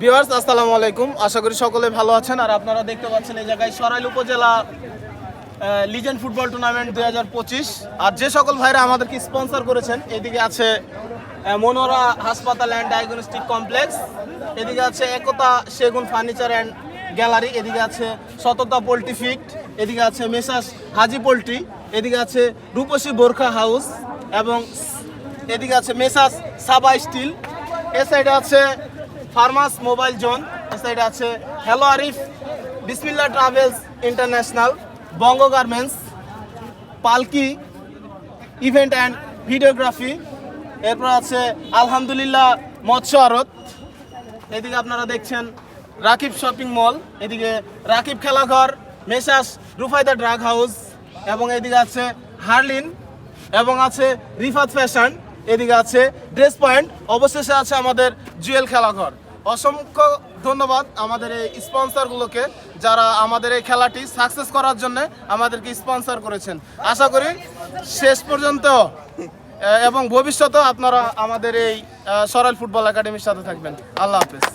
Viewers আসসালামু আলাইকুম, আশা করি সকলে ভালো আছেন। আর আপনারা দেখতে পাচ্ছেন এই জায়গায় সরাইল উপজেলা লিজেন্ড ফুটবল টুর্নামেন্ট 2025। আর যে সকল ভাইরা আমাদেরকে স্পন্সর করেছেন, এদিকে আছে মনোরা হাসপাতাল অ্যান্ড ডায়াগনস্টিক কমপ্লেক্স, এদিকে আছে একতা সেগুন ফার্নিচার অ্যান্ড গ্যালারি, এদিকে আছে সততা পোল্ট্রি ফিট, এদিকে আছে মেসাস হাজি পোল্ট্রি, এদিকে আছে রূপসী বোরখা হাউস এবং এদিকে আছে মেসাস সাবা স্টিল, এ সাইডে আছে ফার্মাস মোবাইল জোন, এ সাইডে আছে হ্যালো আরিফ, বিসমিল্লাহ ট্রাভেলস ইন্টারন্যাশনাল, বঙ্গ গার্মেন্টস, পালকি ইভেন্ট অ্যান্ড ভিডিওগ্রাফি, এরপর আছে আলহামদুলিল্লাহ মৎস্য আড়ত, এদিকে আপনারা দেখছেন রাকিব শপিং মল, এদিকে রাকিব খেলাঘর, মেসাস রুফায়দা ড্রাগ হাউস এবং এদিকে আছে হার্লিন এবং আছে রিফাত ফ্যাশন, এদিকে আছে ড্রেস পয়েন্ট, অবশেষে আছে আমাদের জুয়েল খেলাঘর। অসংখ্য ধন্যবাদ আমাদের এই স্পন্সরগুলোকে, যারা আমাদের এই খেলাটি সাকসেস করার জন্য আমাদেরকে স্পন্সর করেছেন। আশা করি শেষ পর্যন্ত এবং ভবিষ্যতেও আপনারা আমাদের এই সরাইল ফুটবল একাডেমির সাথে থাকবেন। আল্লাহ হাফেজ।